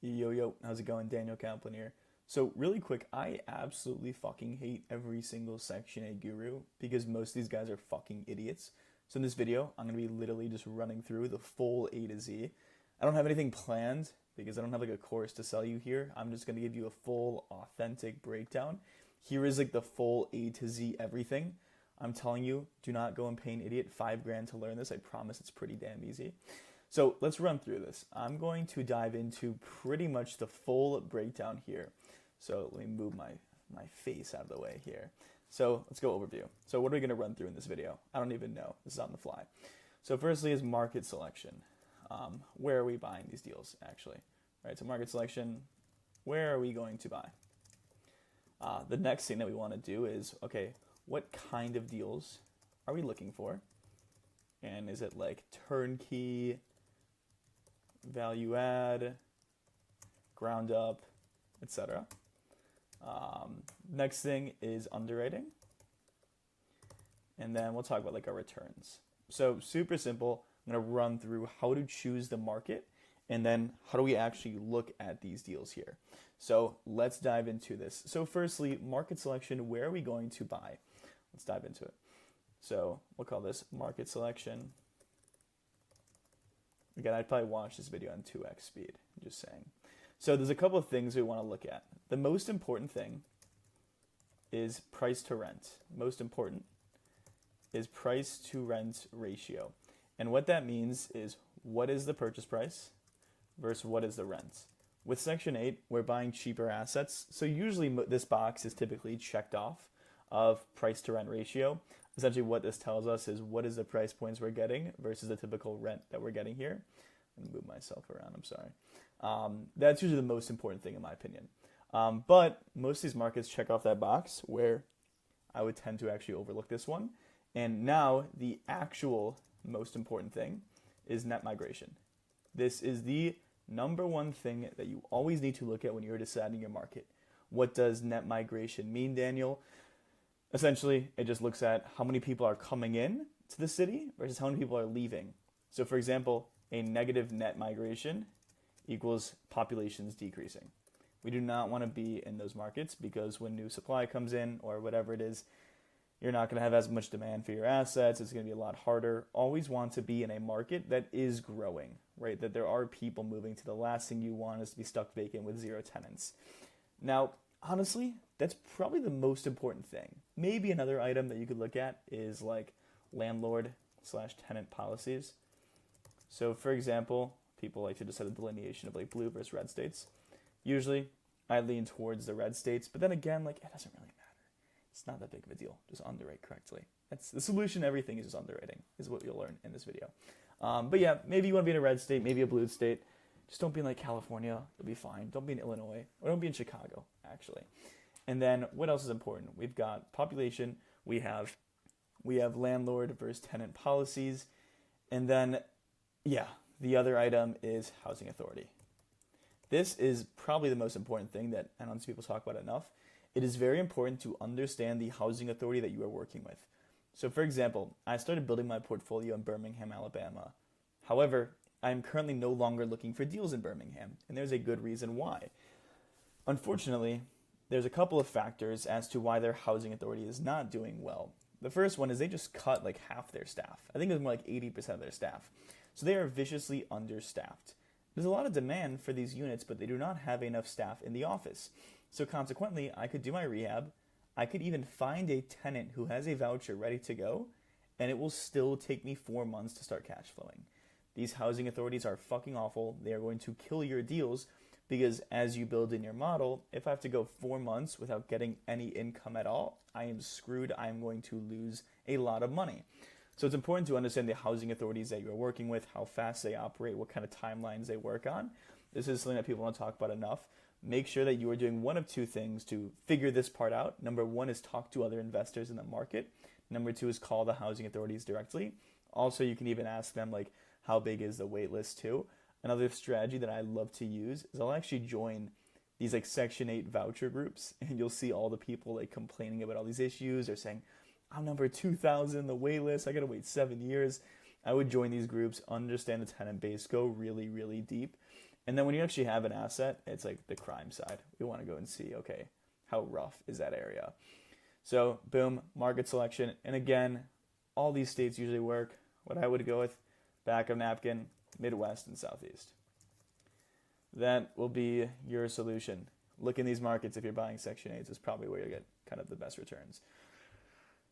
Yo, yo, how's it going? Daniel Kaplan here. So, really quick, I absolutely fucking hate every single Section 8 guru because most of these guys are fucking idiots. So, in this video, I'm going to be literally just running through the full A to Z. I don't have anything planned because I don't have like a course to sell you here. I'm just going to give you a full, authentic breakdown. Here is like the full A to Z everything. I'm telling you, do not go and pay an idiot 5 grand to learn this. I promise it's pretty damn easy. So let's run through this. I'm going to dive into pretty much the full breakdown here. So let me move my face out of the way here. So let's go overview. So what are we going to run through in this video? I don't even know. This is on the fly. So firstly is market selection. Where are we buying these deals actually? All right, so market selection, where are we going to buy? The next thing that we want to do is, okay, what kind of deals are we looking for? And is it like turnkey, value add, ground up, etc. Next thing is underwriting. And then we'll talk about like our returns. So super simple. I'm going to run through how to choose the market and then how do we actually look at these deals here. So let's dive into this. So firstly, market selection, where are we going to buy? Let's dive into it. So we'll call this market selection. Again, I'd probably watch this video on 2x speed, I'm just saying. So there's a couple of things we want to look at. The most important thing is price to rent. Most important is price to rent ratio. And what that means is what is the purchase price versus what is the rent. With Section 8, we're buying cheaper assets. So usually this box is typically checked off of price to rent ratio. Essentially what this tells us is what is the price points we're getting versus the typical rent that we're getting here. Let me move myself around, I'm sorry. That's usually the most important thing in my opinion. But most of these markets check off that box where I would tend to actually overlook this one. And now the actual most important thing is net migration. This is the number one thing that you always need to look at when you're deciding your market. What does net migration mean, Daniel? Essentially, it just looks at how many people are coming in to the city versus how many people are leaving. So for example, a negative net migration equals populations decreasing. We do not want to be in those markets because when new supply comes in or whatever it is, you're not going to have as much demand for your assets. It's going to be a lot harder. Always want to be in a market that is growing, right? That there are people moving to. The last thing you want is to be stuck vacant with 0 tenants. Now, honestly, that's probably the most important thing. Maybe another item that you could look at is like landlord/tenant policies. So for example, people like to just have a delineation of like blue versus red states. Usually I lean towards the red states, but then again, like it doesn't really matter. It's not that big of a deal. Just underwrite correctly. That's the solution to everything is just underwriting, is what you'll learn in this video. But yeah, maybe you want to be in a red state, maybe a blue state. Just don't be in like California, you'll be fine. Don't be in Illinois, or don't be in Chicago, actually. And then what else is important? We've got population, we have landlord versus tenant policies, and then, yeah, the other item is housing authority. This is probably the most important thing that I don't see people talk about enough. It is very important to understand the housing authority that you are working with. So for example, I started building my portfolio in Birmingham, Alabama. However, I am currently no longer looking for deals in Birmingham, and there's a good reason why. Unfortunately, there's a couple of factors as to why their housing authority is not doing well. The first one is they just cut like half their staff. I think it was more like 80% of their staff. So they are viciously understaffed. There's a lot of demand for these units, but they do not have enough staff in the office. So consequently, I could do my rehab. I could even find a tenant who has a voucher ready to go, and it will still take me 4 months to start cash flowing. These housing authorities are fucking awful. They are going to kill your deals because as you build in your model, if I have to go 4 months without getting any income at all, I am screwed. I am going to lose a lot of money. So it's important to understand the housing authorities that you're working with, how fast they operate, what kind of timelines they work on. This is something that people don't talk about enough. Make sure that you are doing one of two things to figure this part out. Number one is talk to other investors in the market. Number two is call the housing authorities directly. Also, you can even ask them like, how big is the wait list too? Another strategy that I love to use is I'll actually join these like Section 8 voucher groups, and you'll see all the people like complaining about all these issues or saying, I'm number 2,000 the wait list, I gotta wait 7 years. I would join these groups, understand the tenant base, go really, really deep, And then when you actually have an asset, it's like the crime side. We want to go and see, okay, how rough is that area? So boom, market selection. And again, all these states usually work. What I would go with, back of napkin, Midwest and Southeast. That will be your solution. Look in these markets if you're buying Section 8s. Is probably where you get kind of the best returns.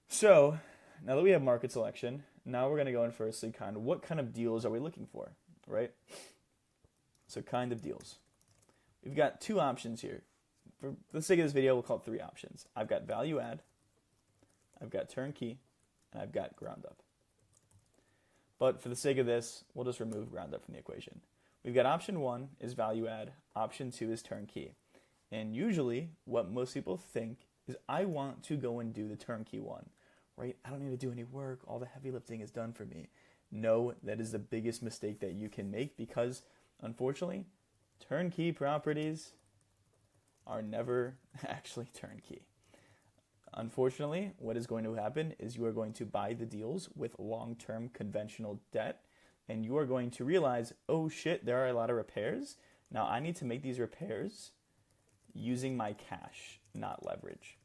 So now that we have market selection, now we're going to go in firstly kind of what kind of deals are we looking for, right? So kind of deals. We've got two options here. For the sake of this video, we'll call it three options. I've got value add, I've got turnkey, and I've got ground up. But for the sake of this, we'll just remove ground up from the equation. We've got option one is value add, option two is turnkey. And usually what most people think is I want to go and do the turnkey one, right? I don't need to do any work. All the heavy lifting is done for me. No, that is the biggest mistake that you can make because unfortunately, turnkey properties are never actually turnkey. Unfortunately, what is going to happen is you are going to buy the deals with long-term conventional debt, and you are going to realize, oh shit, there are a lot of repairs. Now I need to make these repairs using my cash, not leverage.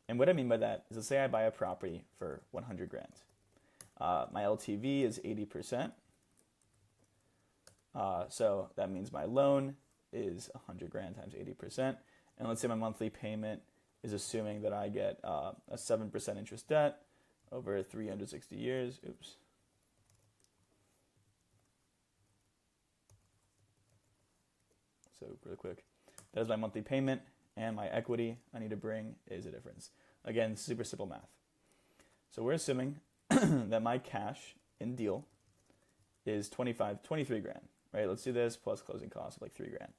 And what I mean by that is, let's say I buy a property for 100 grand. My LTV is 80%. So that means my loan is 100 grand times 80%. And let's say my monthly payment is assuming that I get a 7% interest debt over 360 years. Oops. So really quick, that is my monthly payment, and my equity I need to bring is a difference. Again, super simple math. So we're assuming that my cash in deal is 23 grand, right? Let's do this plus closing costs of like 3 grand.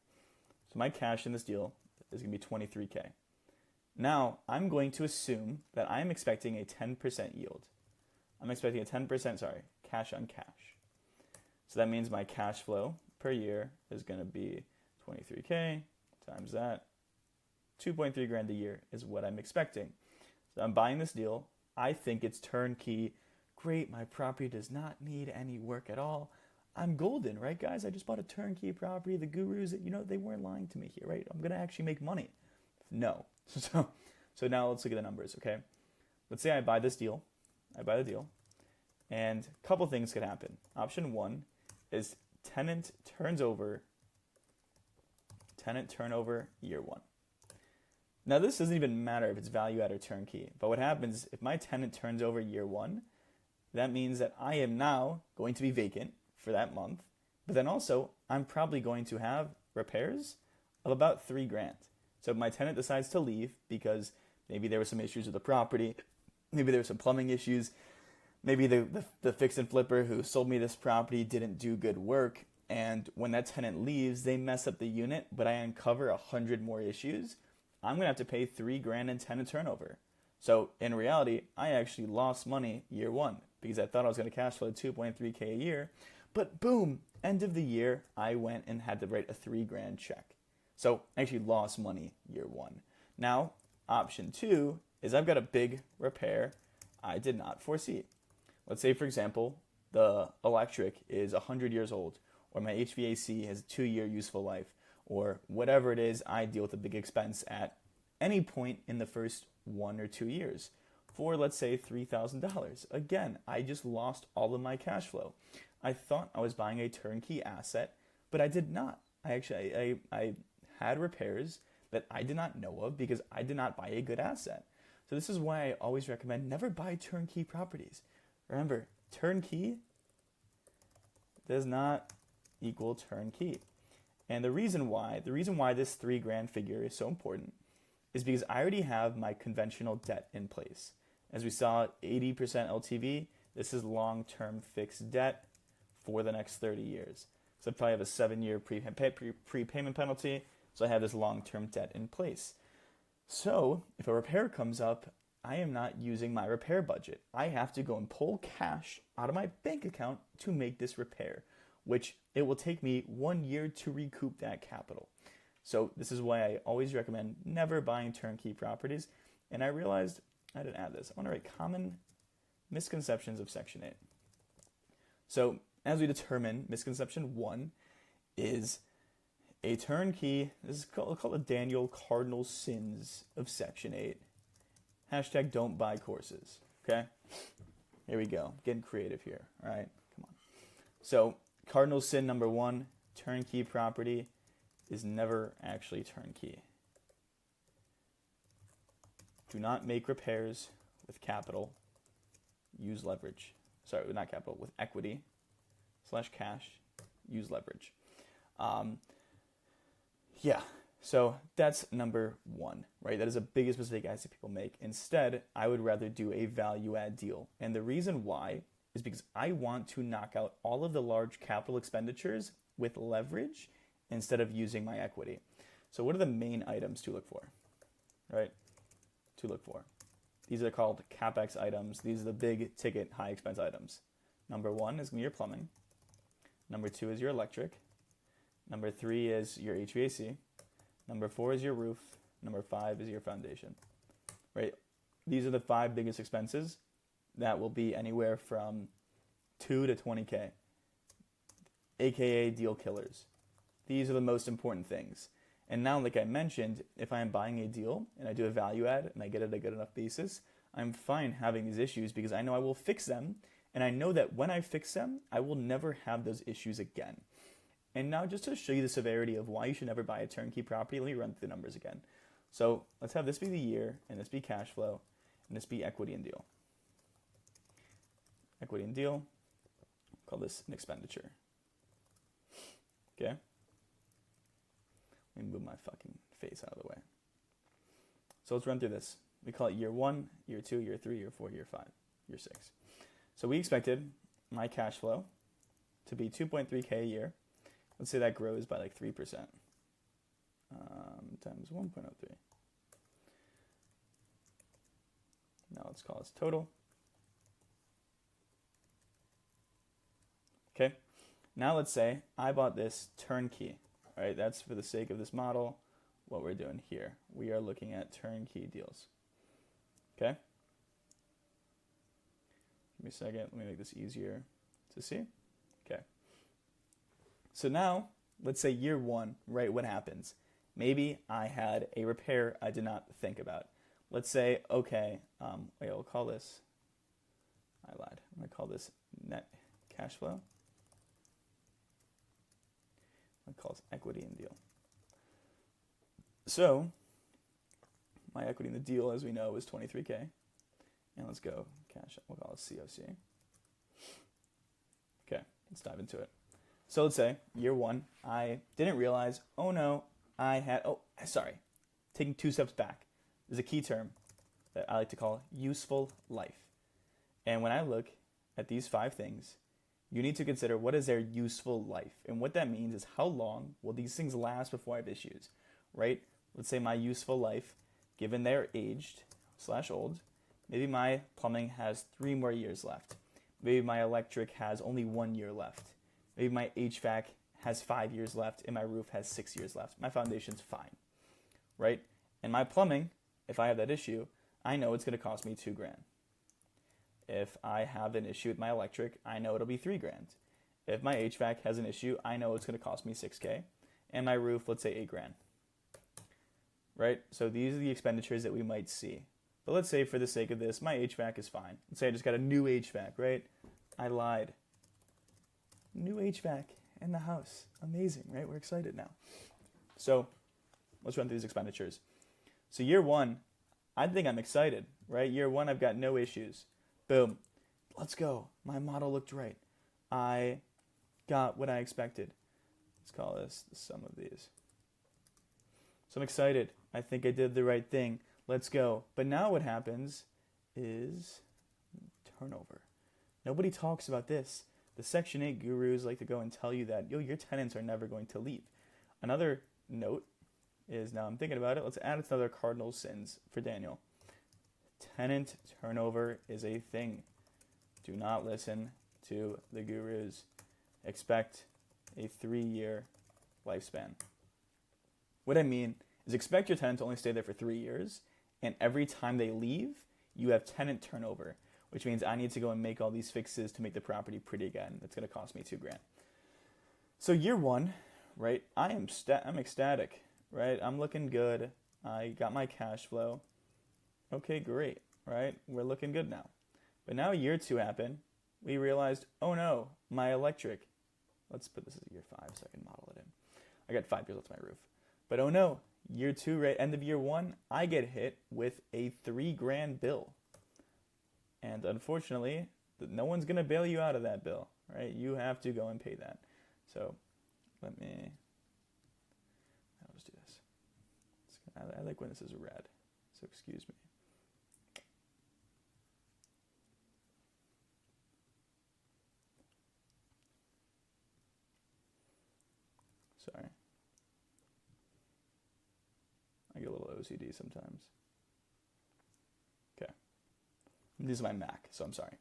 So my cash in this deal is going to be 23K. Now, I'm going to assume that I'm expecting a 10% yield. I'm expecting a 10%, cash on cash. So that means my cash flow per year is going to be 23K times that. 2.3 grand a year is what I'm expecting. So I'm buying this deal. I think it's turnkey. Great, my property does not need any work at all. I'm golden, right, guys? I just bought a turnkey property. The gurus, they weren't lying to me here, right? I'm going to actually make money. No. So now let's look at the numbers, okay? Let's say I buy this deal. I buy the deal. And a couple things could happen. Option one is tenant turnover year one. Now, this doesn't even matter if it's value add or turnkey. But what happens if my tenant turns over year one, that means that I am now going to be vacant for that month. But then also, I'm probably going to have repairs of about 3 grand. So if my tenant decides to leave because maybe there were some issues with the property, maybe there were some plumbing issues, maybe the fix and flipper who sold me this property didn't do good work, and when that tenant leaves, they mess up the unit, but I uncover 100 more issues, I'm going to have to pay 3 grand in tenant turnover. So in reality, I actually lost money year one because I thought I was going to cash flow 2.3K a year, but boom, end of the year, I went and had to write a 3 grand check. So I actually lost money year one. Now, option two is I've got a big repair I did not foresee. Let's say, for example, the electric is 100 years old, or my HVAC has a 2-year useful life, or whatever it is, I deal with a big expense at any point in the first 1 or 2 years for, let's say, $3,000. Again, I just lost all of my cash flow. I thought I was buying a turnkey asset, but I did not. I had repairs that I did not know of because I did not buy a good asset. So this is why I always recommend never buy turnkey properties. Remember, turnkey does not equal turnkey. And the reason why this 3 grand figure is so important is because I already have my conventional debt in place. As we saw, 80% LTV, this is long-term fixed debt for the next 30 years. So I probably have a 7-year prepayment penalty. So I have this long-term debt in place. So if a repair comes up, I am not using my repair budget. I have to go and pull cash out of my bank account to make this repair, which it will take me 1 year to recoup that capital. So this is why I always recommend never buying turnkey properties. And I realized I didn't add this. I want to write common misconceptions of Section 8. So as we determine, misconception 1 is A turnkey, this is called the Daniel Cardinal Sins of Section 8. Hashtag don't buy courses, okay? Here we go, getting creative here, all right? Come on. So, cardinal sin number 1, turnkey property is never actually turnkey. Do not make repairs with capital. Use leverage. Sorry, not capital, with equity / cash. Use leverage. Yeah, so that's number 1, right? That is the biggest mistake I see people make. Instead, I would rather do a value add deal. And the reason why is because I want to knock out all of the large capital expenditures with leverage instead of using my equity. So what are the main items to look for, right? These are called CapEx items. These are the big ticket, high expense items. Number 1 is going to be your plumbing. Number 2 is your electric. Number 3 is your HVAC. Number 4 is your roof. Number 5 is your foundation, right? These are the 5 biggest expenses that will be anywhere from 2 to 20K, AKA deal killers. These are the most important things. And now, like I mentioned, if I am buying a deal and I do a value add and I get it at a good enough basis, I'm fine having these issues because I know I will fix them. And I know that when I fix them, I will never have those issues again. And now just to show you the severity of why you should never buy a turnkey property, let me run through the numbers again. So let's have this be the year, and this be cash flow, and this be equity and deal. Equity and deal, call this an expenditure. Okay? Let me move my fucking face out of the way. So let's run through this. We call it year 1, year 2, year 3, year 4, year 5, year 6. So we expected my cash flow to be 2.3K a year. Let's say that grows by like 3%. Times 1.03. Now let's call this total. Okay. Now let's say I bought this turnkey. All right, that's for the sake of this model, what we're doing here. We are looking at turnkey deals. Okay? Give me a second. Let me make this easier to see. Okay. So now, let's say year 1, right, what happens? Maybe I had a repair I did not think about. Let's say, okay, wait, I'll call this, I lied. I'm going to call this net cash flow. I'm going to call this equity and deal. So, my equity in the deal, as we know, is 23K. And let's go cash, we'll call it COC. Okay, let's dive into it. So let's say, year 1, I didn't realize, oh no, taking 2 steps back. There's a key term that I like to call useful life. And when I look at these 5 things, you need to consider what is their useful life. And what that means is how long will these things last before I have issues, right? Let's say my useful life, given they're aged / old, maybe my plumbing has 3 more years left. Maybe my electric has only 1 year left. Maybe my HVAC has 5 years left and my roof has 6 years left. My foundation's fine, right? And my plumbing, if I have that issue, I know it's going to cost me $2,000. If I have an issue with my electric, I know it'll be $3,000. If my HVAC has an issue, I know it's going to cost me $6K. And my roof, let's say $8,000. Right? So these are the expenditures that we might see. But let's say for the sake of this, my HVAC is fine. Let's say I just got a new HVAC, right? I lied. New HVAC in the house. Amazing, right? We're excited now. So let's run through these expenditures. So year 1, I think I'm excited, right? Year 1, I've got no issues. Boom. Let's go. My model looked right. I got what I expected. Let's call this the sum of these. So I'm excited. I think I did the right thing. Let's go. But now what happens is turnover. Nobody talks about this. The Section 8 gurus like to go and tell you that, your tenants are never going to leave. Another note is, now I'm thinking about it, let's add another cardinal sins for Daniel. Tenant turnover is a thing. Do not listen to the gurus. Expect a 3-year lifespan. What I mean is expect your tenant to only stay there for 3 years, and every time they leave, you have tenant turnover, which means I need to go and make all these fixes to make the property pretty again. That's going to cost me $2,000. So year 1, right? I'm ecstatic, right? I'm looking good. I got my cash flow. Okay, great, right? We're looking good now. But now year 2 happened. We realized, oh no, my electric. Let's put this as year 5 so I can model it in. I got 5 years left on my roof. But oh no, year 2, right? End of year 1, I get hit with a $3,000 bill. And unfortunately, no one's going to bail you out of that bill, right? You have to go and pay that. So I'll just do this. I like when this is red, so excuse me. Sorry. I get a little OCD sometimes. Okay. This is my Mac, so I'm sorry.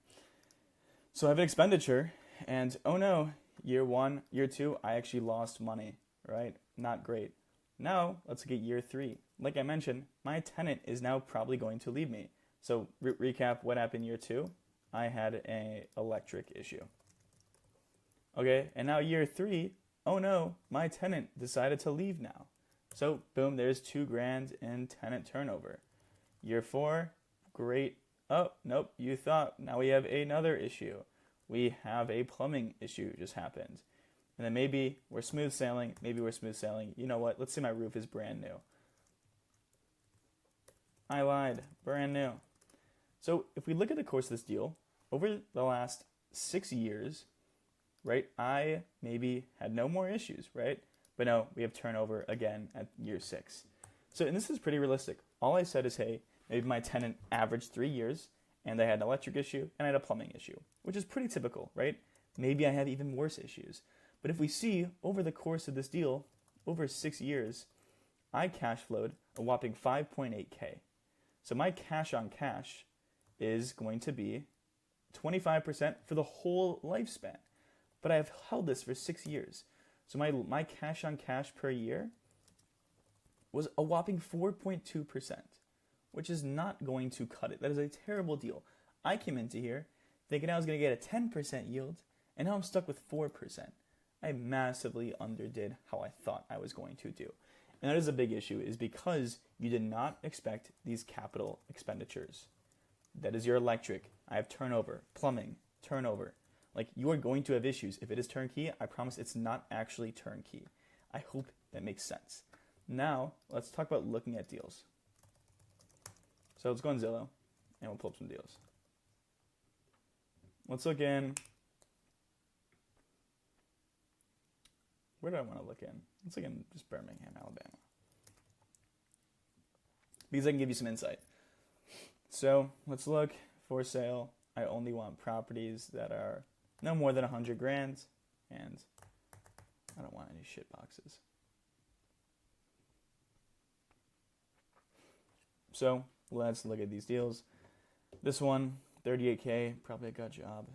So I have an expenditure, and oh no, year 1, year 2, I actually lost money, right? Not great. Now, let's look at year 3. Like I mentioned, my tenant is now probably going to leave me. So recap what happened year 2. I had an electric issue. Okay, and now year 3, oh no, my tenant decided to leave now. So boom, there's $2,000 in tenant turnover. Year 4, great. Oh, nope, you thought. Now we have another issue. We have a plumbing issue just happened. And then maybe we're smooth sailing. You know what? Let's say my roof is brand new. I lied. Brand new. So if we look at the course of this deal, over the last 6 years, right, I maybe had no more issues, right? But no, we have turnover again at year 6. So, and this is pretty realistic. All I said is, hey, maybe my tenant averaged 3 years, and I had an electric issue, and I had a plumbing issue, which is pretty typical, right? Maybe I have even worse issues. But if we see over the course of this deal, over 6 years, I cash flowed a whopping 5.8K. So my cash on cash is going to be 25% for the whole lifespan. But I've held this for 6 years. So my cash on cash per year was a whopping 4.2%, which is not going to cut it. That is a terrible deal. I came into here thinking I was going to get a 10% yield, and now I'm stuck with 4%. I massively underdid how I thought I was going to do. And that is a big issue, is because you did not expect these capital expenditures. That is your electric. I have turnover, plumbing, turnover. Like, you are going to have issues. If it is turnkey, I promise it's not actually turnkey. I hope that makes sense. Now, let's talk about looking at deals. So let's go on Zillow, and we'll pull up some deals. Let's look in. Where do I want to look in? Let's look in just Birmingham, Alabama, because I can give you some insight. So let's look for sale. I only want properties that are no more than $100,000, and I don't want any shit boxes. So let's look at these deals. This one, 38K, probably a good job.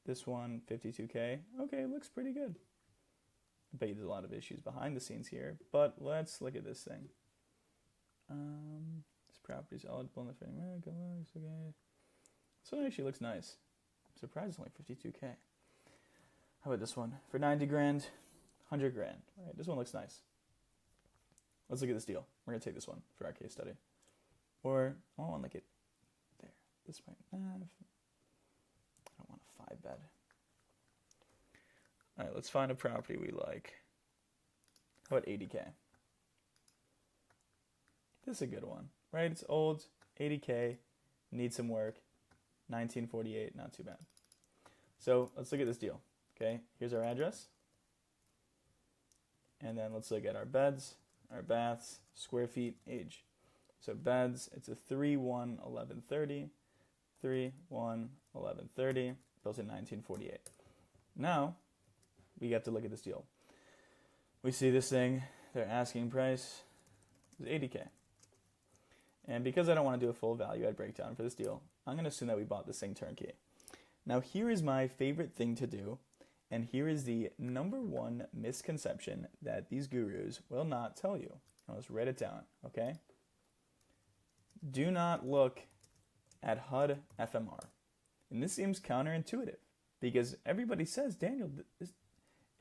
This one, 52K. Okay, looks pretty good. I bet you there's a lot of issues behind the scenes here, but let's look at this thing. This property is eligible in the Fannie Mae. Okay. This one actually looks nice. I'm surprised it's only 52K. How about this one? For 90 grand, 100 grand. All right, this one looks nice. Let's look at this deal. We're going to take this one for our case study. Or, I want to look at there. This might, I don't want a 5-bed. All right, let's find a property we like. How about 80K? This is a good one, right? It's old, 80K, needs some work, 1948, not too bad. So let's look at this deal, okay? Here's our address. And then let's look at our beds, our baths, square feet, age. So beds, it's a 3-1-1130, 3-1-1130, built in 1948. Now, we have to look at this deal. We see this thing, their asking price is 80K. And because I don't want to do a full value add breakdown for this deal, I'm going to assume that we bought this thing turnkey. Now here is my favorite thing to do, and here is the number one misconception that these gurus will not tell you. Now let's write it down, okay? Do not look at HUD FMR. And this seems counterintuitive, because everybody says, Daniel,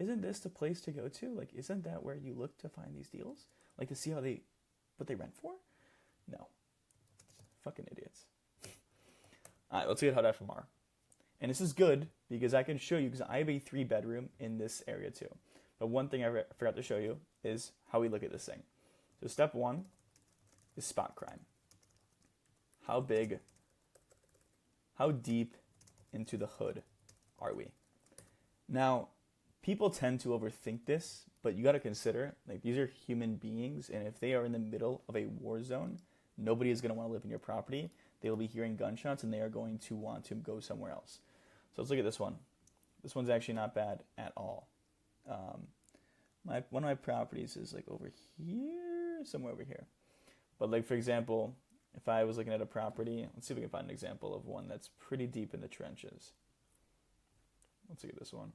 isn't this the place to go to? Like, isn't that where you look to find these deals? Like, to see what they rent for? No. Fucking idiots. All right, let's get HUD FMR. And this is good because I can show you, because I have a 3-bedroom in this area too. But one thing I forgot to show you is how we look at this thing. So step 1 is spot crime. How big, how deep into the hood are we? Now, people tend to overthink this, but you got to consider, like, these are human beings, and if they are in the middle of a war zone, nobody is going to want to live in your property. They will be hearing gunshots, and they are going to want to go somewhere else. So let's look at this one. This one's actually not bad at all. One of my properties is like over here, somewhere over here. But like, for example, if I was looking at a property, let's see if we can find an example of one that's pretty deep in the trenches. Let's look at this one.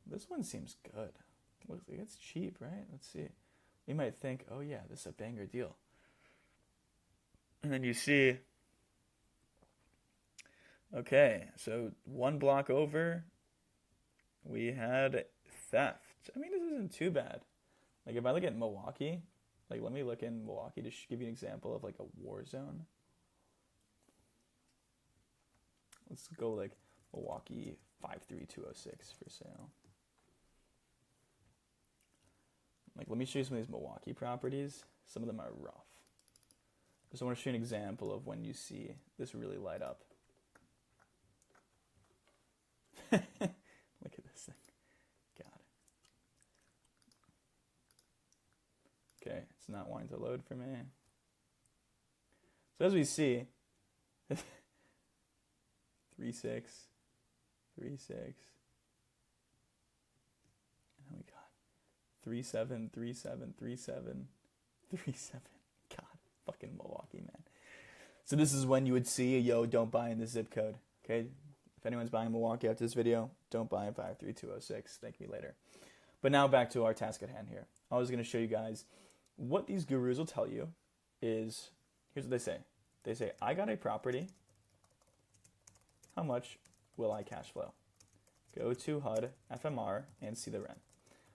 This one seems good. Looks like it's cheap, right? Let's see. You might think, oh yeah, this is a banger deal. And then you see, okay, so one block over, we had theft. I mean, this isn't too bad. Like, if I look at Milwaukee, like, let me look in Milwaukee to give you an example of, like, a war zone. Let's go, like, Milwaukee 53206 for sale. Like, let me show you some of these Milwaukee properties. Some of them are rough. Just want to show you an example of when you see this really light up. Look at this thing. God. Okay, it's not wanting to load for me. So as we see, 3.6, 3.6. And we got 3.7, 3.7, 3.7, 3.7. God, fucking Milwaukee, man. So this is when you would see, yo, don't buy in this zip code. Okay? If anyone's buying Milwaukee after this video, don't buy in 53206. Thank me later. But now back to our task at hand here. I was going to show you guys what these gurus will tell you is, here's what they say. They say, I got a property. How much will I cash flow? Go to HUD, FMR, and see the rent.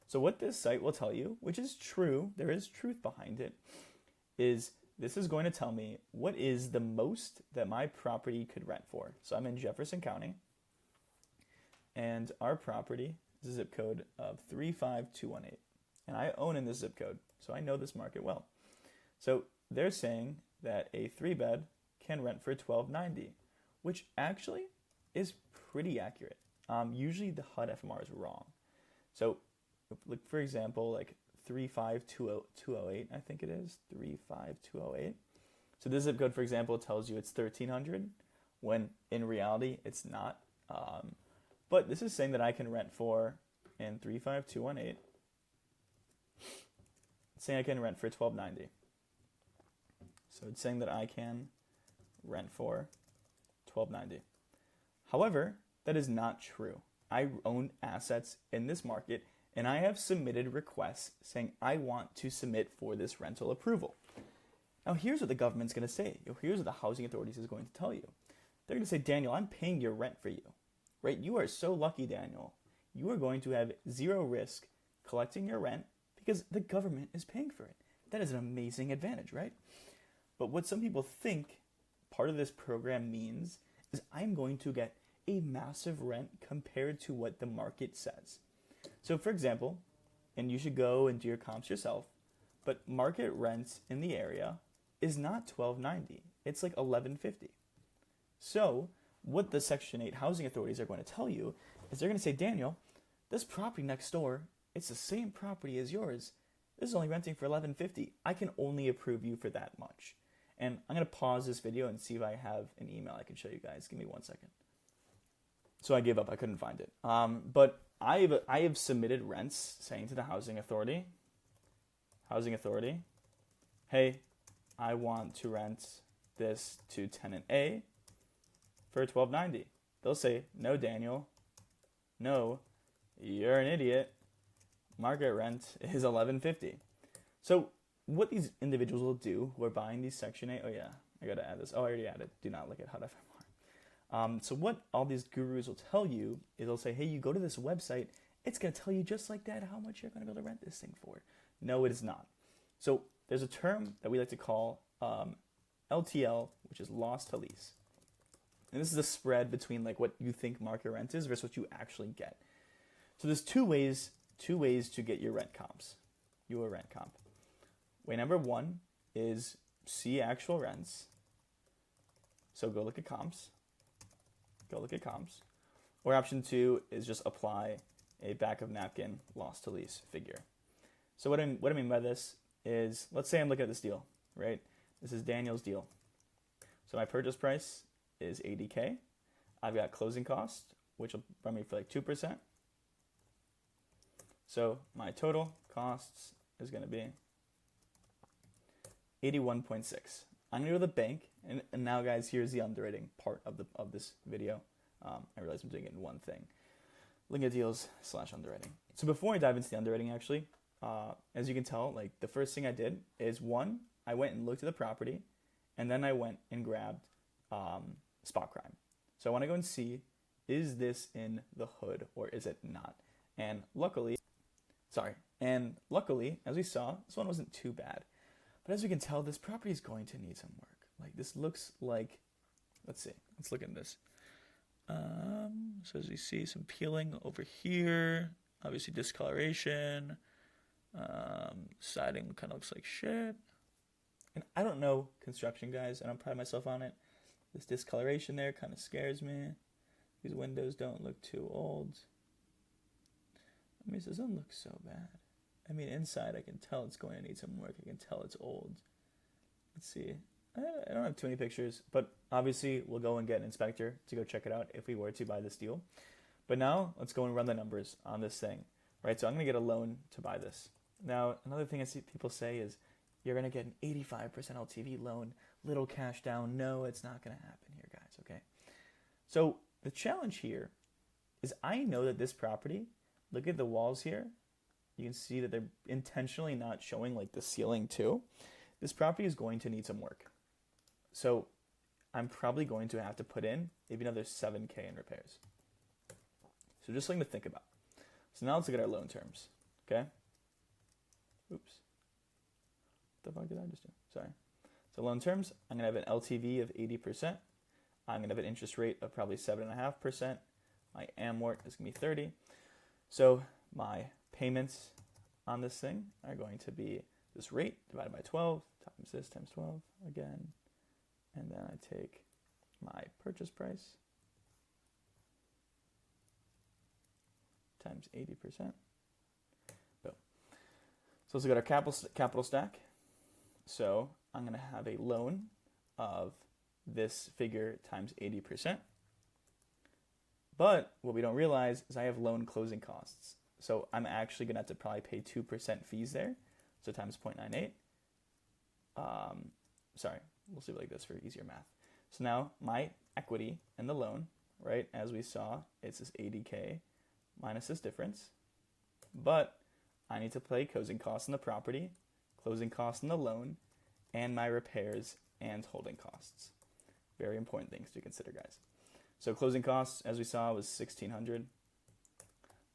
So what this site will tell you, which is true, there is truth behind it, is this is going to tell me what is the most that my property could rent for. So I'm in Jefferson County, and our property is a zip code of 35218. And I own in this zip code, so I know this market well. So they're saying that a 3-bed can rent for $1,290, which actually is pretty accurate. Usually the HUD FMR is wrong. So, like, for example, like 35208, I think it is, 35208. So this zip code, for example, tells you it's 1,300, when in reality it's not. But this is saying that I can rent for, in 35218, it's saying I can rent for $1,290. So it's saying that I can rent for $1,290. However, that is not true. I own assets in this market, and I have submitted requests saying I want to submit for this rental approval. Now, here's what the government's going to say. Here's what the housing authorities is going to tell you. They're going to say, Daniel, I'm paying your rent for you. Right? You are so lucky, Daniel. You are going to have zero risk collecting your rent because the government is paying for it. That is an amazing advantage, right? But what some people think part of this program means is I'm going to get a massive rent compared to what the market says. So for example, and you should go and do your comps yourself, but market rents in the area is not $1,290. It's like $1,150. So what the Section 8 housing authorities are going to tell you is they're going to say, Daniel, this property next door, it's the same property as yours. This is only renting for $1,150. I can only approve you for that much. And I'm going to pause this video and see if I have an email I can show you guys. Give me 1 second. So I gave up. I couldn't find it. But I have submitted rents saying to the housing authority, hey, I want to rent this to tenant A for $1,290. They'll say, no, Daniel. No, you're an idiot. Market rent is $1,150. So what these individuals will do who are buying these Section 8, oh yeah, I got to add this. Oh, I already added. Do not look at HUD FMR. So what all these gurus will tell you is they'll say, hey, you go to this website it's going to tell you just like that how much you're going to be able to rent this thing for. No, it is not. So there's a term that we like to call LTL, which is loss to lease. And this is the spread between like what you think market rent is versus what you actually get. So there's two ways to get your rent comps, your rent comp. Way number one is see actual rents. So go look at comps. Or option two is just apply a back of napkin loss to lease figure. So what I mean by this is, let's say I'm looking at this deal, right? This is Daniel's deal. So my purchase price is $80K. I've got closing cost, which will run me for like 2%. So my total costs is going to be 81.6. I'm going to go to the bank, and now guys, here's the underwriting part of this video. I realize I'm doing it in one thing. Looking at deals / underwriting. So before I dive into the underwriting, actually, as you can tell, like the first thing I did is one, I went and looked at the property, and then I went and grabbed spot crime. So I want to go and see, is this in the hood or is it not? And luckily, as we saw, this one wasn't too bad. But as we can tell, this property is going to need some work. Like this looks like, let's look at this. So as we see, some peeling over here, obviously discoloration, siding kind of looks like shit. And I don't know construction, guys. I don't pride myself on it. This discoloration there kind of scares me. These windows don't look too old. I mean, it doesn't look so bad. I mean, inside I can tell it's going to need some work. I can tell it's old. Let's see. I don't have too many pictures, but obviously we'll go and get an inspector to go check it out if we were to buy this deal. But now let's go and run the numbers on this thing, right? So I'm going to get a loan to buy this. Now, another thing I see people say is you're going to get an 85% LTV loan, little cash down. No, it's not going to happen here, guys, okay? So the challenge here is I know that this property, look at the walls here. You can see that they're intentionally not showing like the ceiling too. This property is going to need some work. So I'm probably going to have to put in maybe another $7K in repairs. So just something to think about. So now let's look at our loan terms, okay? Oops. What the fuck did I just do? Sorry. So loan terms, I'm going to have an LTV of 80%. I'm going to have an interest rate of probably 7.5%. My amort is going to be 30. So my payments on this thing are going to be this rate divided by 12 times this times 12 again. And then I take my purchase price times 80%. Boom. So let's look at our capital stack. So I'm going to have a loan of this figure times 80%. But what we don't realize is I have loan closing costs. So I'm actually going to have to probably pay 2% fees there. So times 0.98. Sorry, we'll do it like this for easier math. So now my equity in the loan, right, as we saw, it's this 80K minus this difference. But I need to pay closing costs in the property, closing costs in the loan, and my repairs and holding costs. Very important things to consider, guys. So closing costs, as we saw, was $1,600.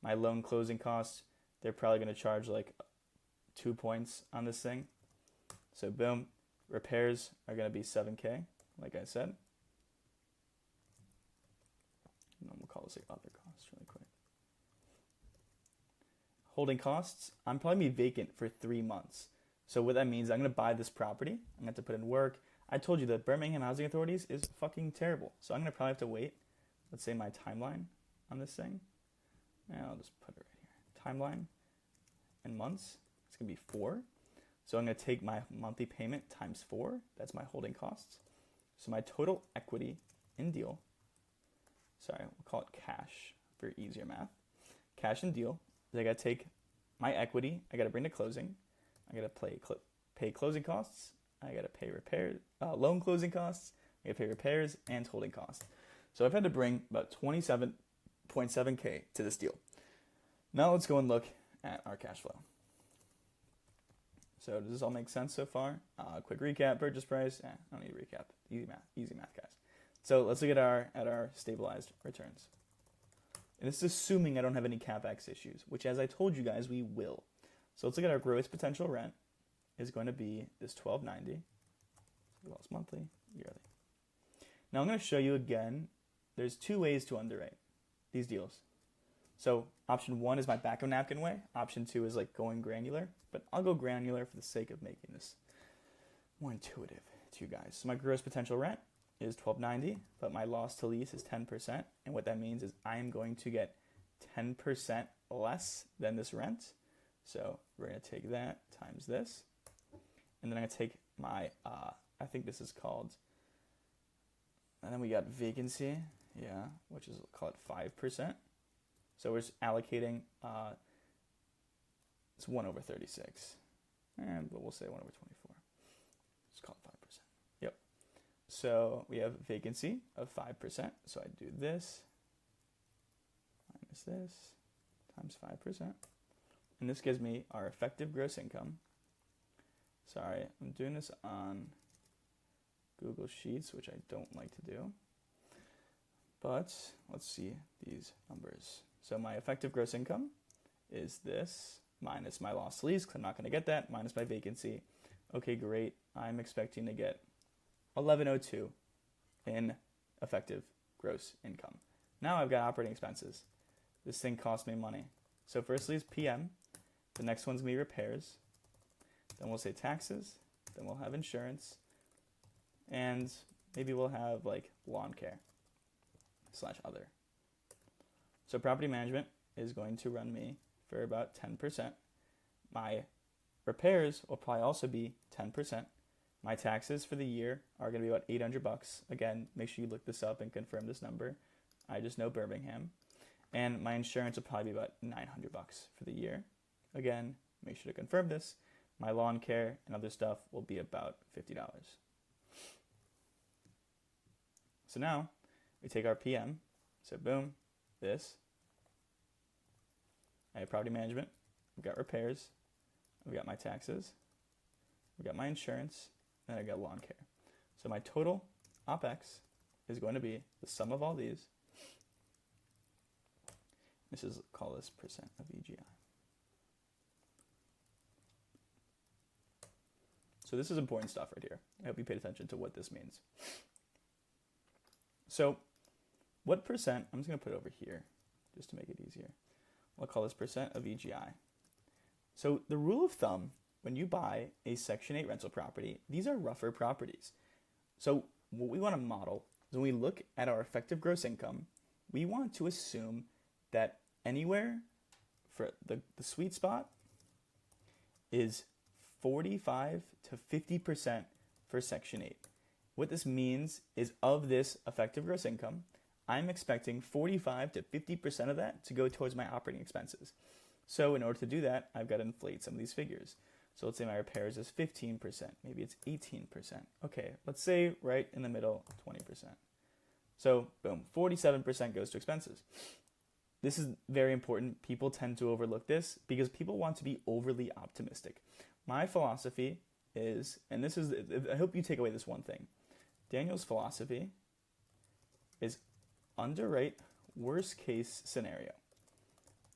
My loan closing costs, they're probably going to charge like 2 points on this thing. So boom, repairs are going to be 7K, like I said. And then we'll call this like other costs really quick. Holding costs, I'm probably be vacant for 3 months. So what that means, I'm going to buy this property. I'm going to have to put in work. I told you the Birmingham Housing Authorities is fucking terrible. So I'm going to probably have to wait, let's say my timeline on this thing. And I'll just put it right here. Timeline in months, it's going to be 4. So I'm going to take my monthly payment times 4. That's my holding costs. So my total equity in deal, sorry, we'll call it cash for easier math. Cash in deal is I got to take my equity, I got to bring to closing, I got to pay closing costs, I got to pay loan closing costs, I got to pay repairs and holding costs. So I've had to bring about 27.7K to this deal. Now let's go and look at our cash flow. So does this all make sense so far? Quick recap, purchase price. I don't need a recap. Easy math, guys. So let's look at our stabilized returns. And this is assuming I don't have any CapEx issues, which as I told you guys, we will. So let's look at our gross potential rent is going to be this $1,290. Well, it's monthly, yearly. Now I'm going to show you again, there's two ways to underwrite these deals. So option 1 is my back of napkin way. Option 2 is like going granular, but I'll go granular for the sake of making this more intuitive to you guys. So my gross potential rent is $1,290, but my loss to lease is 10%. And what that means is I am going to get 10% less than this rent. So we're going to take that times this. And then I'm going to take my, I think this is called, and then we got vacancy, yeah, which is called 5%. So we're just allocating, it's 1 over 36. But we'll say 1 over 24. Let's call it 5%. Yep. So we have vacancy of 5%. So I do this minus this times 5%. And this gives me our effective gross income. Sorry, I'm doing this on Google Sheets, which I don't like to do. But let's see these numbers. So my effective gross income is this minus my lost lease, because I'm not going to get that, minus my vacancy. Okay, great. I'm expecting to get 1102 in effective gross income. Now I've got operating expenses. This thing costs me money. So firstly is PM. The next one's going to be repairs. Then we'll say taxes. Then we'll have insurance. And maybe we'll have like lawn care / other. So property management is going to run me for about 10%. My repairs will probably also be 10%. My taxes for the year are going to be about $800. Again, make sure you look this up and confirm this number. I just know Birmingham. And my insurance will probably be about $900 for the year. Again, make sure to confirm this. My lawn care and other stuff will be about $50. So now we take our PM. So boom, this. I have property management. I've got repairs. I've got my taxes. I've got my insurance. And I've got lawn care. So my total OPEX is going to be the sum of all these. This is, call this percent of EGI. So this is important stuff right here. I hope you paid attention to what this means. So what percent, I'm just going to put it over here just to make it easier. I'll call this percent of EGI. So the rule of thumb, when you buy a Section 8 rental property, these are rougher properties. So what we want to model is when we look at our effective gross income, we want to assume that anywhere for the sweet spot is 45 to 50% for Section 8. What this means is of this effective gross income, I'm expecting 45 to 50% of that to go towards my operating expenses. So in order to do that, I've got to inflate some of these figures. So let's say my repairs is 15%, maybe it's 18%. Okay, let's say right in the middle, 20%. So boom, 47% goes to expenses. This is very important. People tend to overlook this because people want to be overly optimistic. My philosophy is, and this is, I hope you take away this one thing. Daniel's philosophy is underwrite worst case scenario.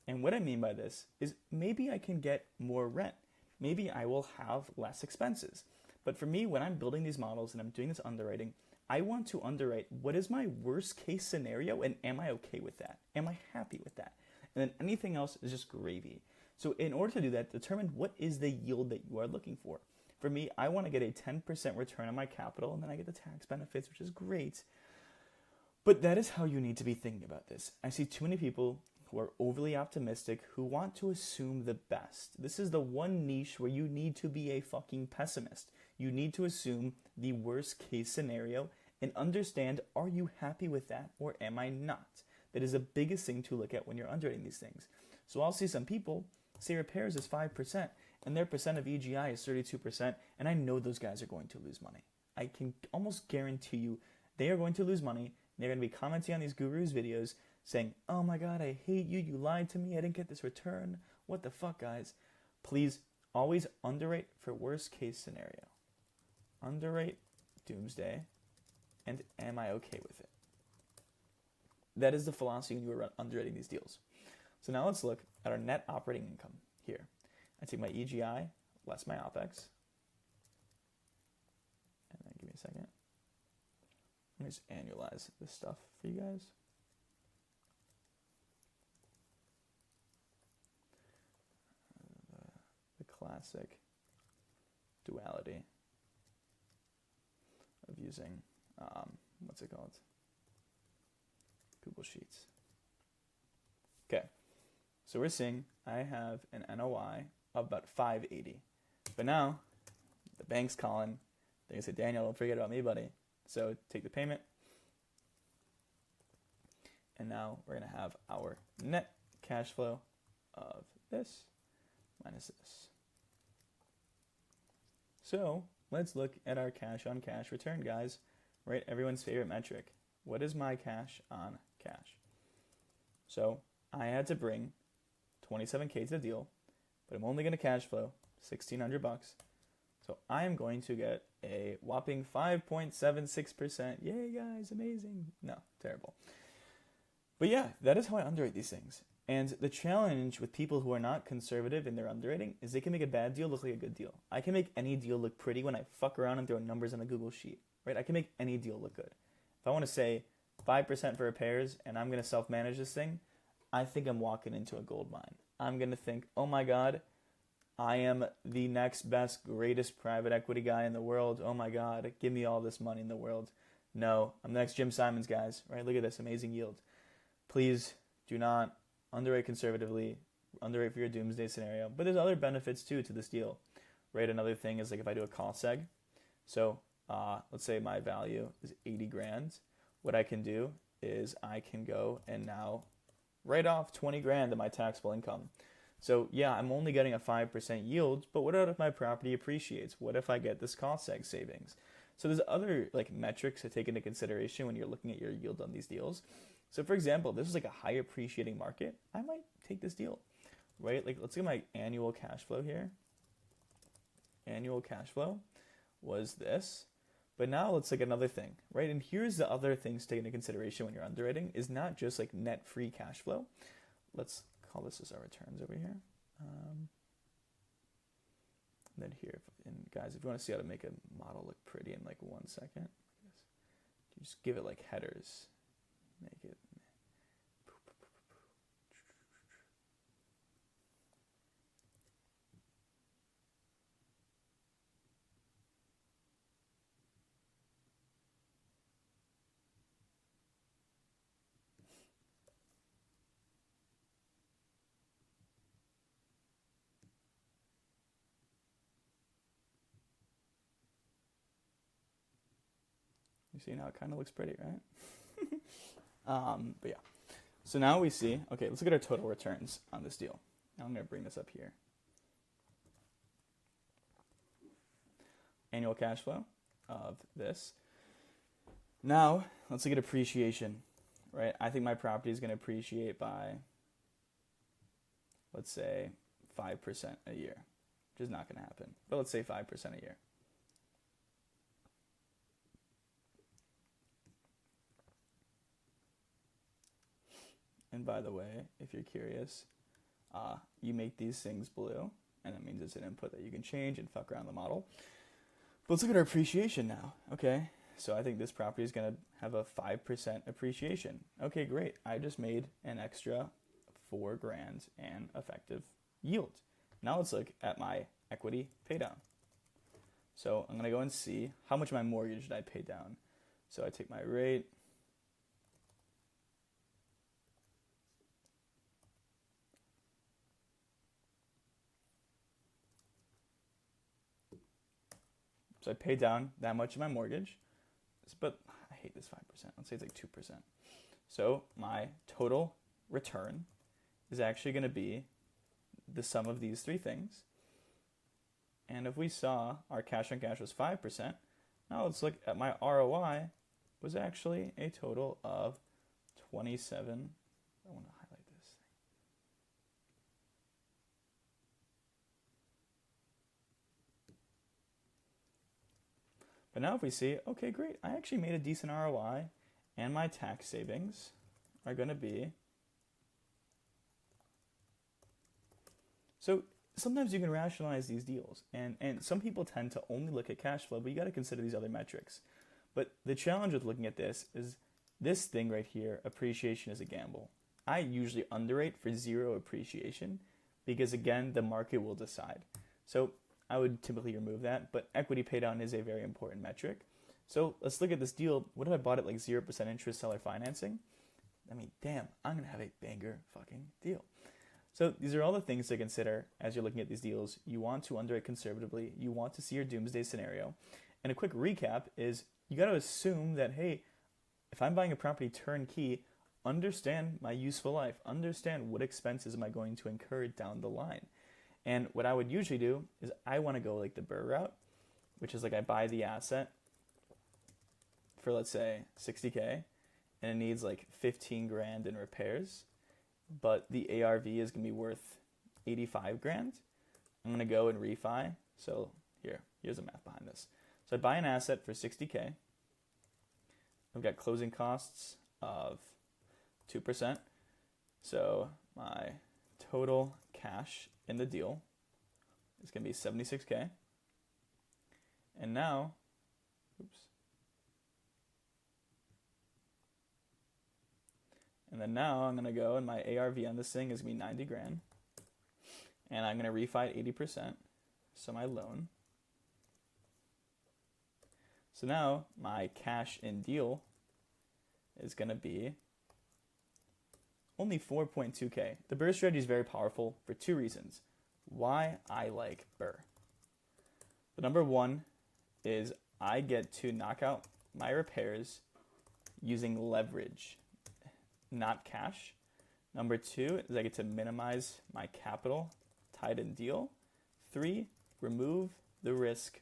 And what I mean by this is maybe I can get more rent. Maybe I will have less expenses. But for me, when I'm building these models and I'm doing this underwriting, I want to underwrite what is my worst case scenario and am I okay with that? Am I happy with that? And then anything else is just gravy. So in order to do that, determine what is the yield that you are looking for. For me, I want to get a 10% return on my capital and then I get the tax benefits, which is great. But that is how you need to be thinking about this. I see too many people who are overly optimistic, who want to assume the best. This is the one niche where you need to be a fucking pessimist. You need to assume the worst case scenario and understand, are you happy with that or am I not? That is the biggest thing to look at when you're underwriting these things. So I'll see some people say repairs is 5% and their percent of EGI is 32%, and I know those guys are going to lose money. I can almost guarantee you they are going to lose money. They're going to be commenting on these gurus' videos saying, oh my God, I hate you. You lied to me. I didn't get this return. What the fuck, guys? Please always underwrite for worst case scenario. Underwrite doomsday, and am I okay with it? that is the philosophy when you were underwriting these deals. So now let's look at our net operating income here. I take my EGI less my OPEX. And then give me a second. Let me just annualize this stuff for you guys. The classic duality of using, what's it called? Google Sheets. Okay, so we're seeing I have an NOI of about 580. But now, the bank's calling. They're going to say, Daniel, don't forget about me, buddy. So take the payment. And now we're going to have our net cash flow of this minus this. So let's look at our cash on cash return, guys. Right? Everyone's favorite metric. What is my cash on cash? So I had to bring 27K to the deal, but I'm only going to cash flow $1,600. So I am going to get a whopping 5.76%. Yay, guys, amazing. No, terrible. But yeah, that is how I underwrite these things. And the challenge with people who are not conservative in their underwriting is they can make a bad deal look like a good deal. I can make any deal look pretty when I fuck around and throw numbers on a Google Sheet, right? I can make any deal look good. If I want to say 5% for repairs and I'm going to self-manage this thing, I think I'm walking into a gold mine. I'm going to think, oh my God, I am the next best, greatest private equity guy in the world. Oh my God, give me all this money in the world. No, I'm the next Jim Simons, guys, right? Look at this amazing yield. Please do not underwrite conservatively, underwrite for your doomsday scenario. But there's other benefits too to this deal, right? Another thing is like if I do a cost seg. So let's say my value is 80 grand. What I can do is I can go and now write off 20 grand of my taxable income. So yeah, I'm only getting a 5% yield, but what if my property appreciates? What if I get this cost seg savings? So there's other like metrics to take into consideration when you're looking at your yield on these deals. So for example, if this is like a high appreciating market, I might take this deal, right? Like let's look at my annual cash flow here. Annual cash flow was this. But now let's look at another thing, right? And here's the other things to take into consideration when you're underwriting is not just like net free cash flow. Let's call this as our returns over here. And then here, and guys, if you want to see how to make a model look pretty in like 1 second, you just give it like headers, make it. You see now it kind of looks pretty, right? But yeah. So now we see, okay, let's look at our total returns on this deal. Now I'm going to bring this up here. Annual cash flow of this. Now, let's look at appreciation, right? I think my property is going to appreciate by, let's say, 5% a year, which is not going to happen. But let's say 5% a year. And by the way, if you're curious, you make these things blue, and that means it's an input that you can change and fuck around the model. But let's look at our appreciation now. Okay, so I think this property is going to have a 5% appreciation. Okay, great. I just made an extra 4 grand in effective yield. Now let's look at my equity pay down. So I'm going to go and see how much of my mortgage did I pay down. So I take my rate. So I paid down that much of my mortgage, but I hate this 5%. Let's say it's like 2%. So my total return is actually going to be the sum of these 3 things. And if we saw our cash on cash was 5%, now let's look at my ROI was actually a total of 27. I want to highlight this thing. But now if we see, okay, great, I actually made a decent ROI and my tax savings are going to be, so sometimes you can rationalize these deals, and some people tend to only look at cash flow, but you got to consider these other metrics. But the challenge with looking at this is this thing right here, appreciation is a gamble. I usually underrate for zero appreciation because, again, the market will decide. So I would typically remove that, but equity paydown is a very important metric. So let's look at this deal. What if I bought it like 0% interest seller financing? I mean, damn, I'm going to have a banger fucking deal. So these are all the things to consider as you're looking at these deals. You want to underwrite conservatively. You want to see your doomsday scenario. And a quick recap is you got to assume that, hey, if I'm buying a property turnkey, understand my useful life. Understand what expenses am I going to incur down the line. And what I would usually do is I want to go like the BRRRR route, which is like I buy the asset for, let's say, 60K, and it needs like 15 grand in repairs, but the ARV is going to be worth 85 grand. I'm going to go and refi. So here's the math behind this. So I buy an asset for 60K. I've got closing costs of 2%. So my total cash in the deal is going to be 76K. And now, And then now I'm going to go, and my ARV on this thing is going to be 90 grand. And I'm going to refi at 80%. So my loan. So now my cash in deal is going to be only 4.2K. The BRRRR strategy is very powerful for two reasons. Why I like BRRRR. The number one is I get to knock out my repairs using leverage, not cash. Number two is I get to minimize my capital tied in deal. 3, remove the risk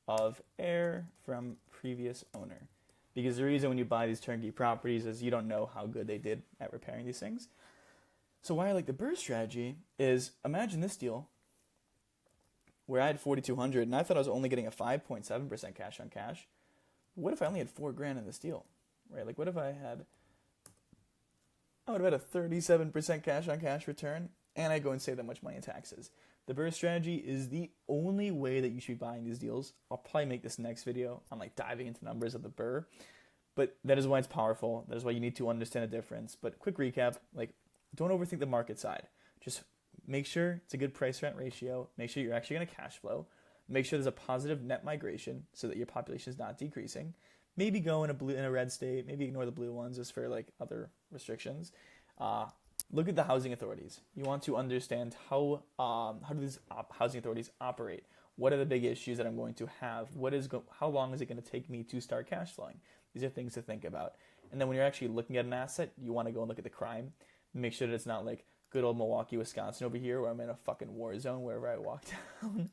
of error from previous owner. Because the reason when you buy these turnkey properties is you don't know how good they did at repairing these things. So why I like the BRRRR strategy is, imagine this deal where I had 4,200 and I thought I was only getting a 5.7% cash on cash. What if I only had 4 grand in this deal, right? Like what if I would have had a 37% cash on cash return and I go and save that much money in taxes. The BRRRR strategy is the only way that you should be buying these deals. I'll probably make this next video on like diving into numbers of the BRRRR, but that is why it's powerful. That is why you need to understand the difference. But quick recap, like don't overthink the market side. Just make sure it's a good price rent ratio. Make sure you're actually going to cash flow. Make sure there's a positive net migration so that your population is not decreasing. Maybe go in a red state. Maybe ignore the blue ones just for like other restrictions. Look at the housing authorities. You want to understand how do these housing authorities operate? What are the big issues that I'm going to have? How long is it going to take me to start cash flowing? These are things to think about. And then when you're actually looking at an asset, you want to go and look at the crime. Make sure that it's not like good old Milwaukee, Wisconsin over here where I'm in a fucking war zone wherever I walk down.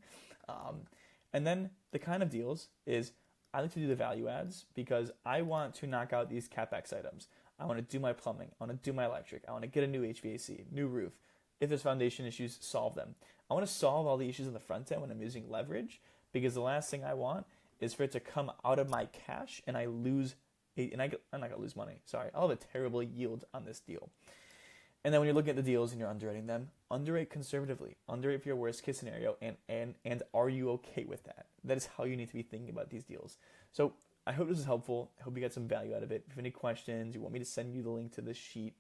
And then the kind of deals is I like to do the value adds because I want to knock out these CapEx items. I want to do my plumbing. I want to do my electric. I want to get a new HVAC, new roof. If there's foundation issues, solve them. I want to solve all the issues on the front end when I'm using leverage because the last thing I want is for it to come out of my cash and I'm not going to lose money. Sorry, I'll have a terrible yield on this deal. And then when you're looking at the deals and you're underwriting them, underwrite conservatively. Underwrite for your worst case scenario and are you okay with that? That is how you need to be thinking about these deals. So I hope this is helpful. I hope you got some value out of it. If you have any questions, you want me to send you the link to this sheet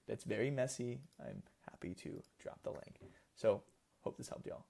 that's very messy, I'm happy to drop the link. So hope this helped y'all.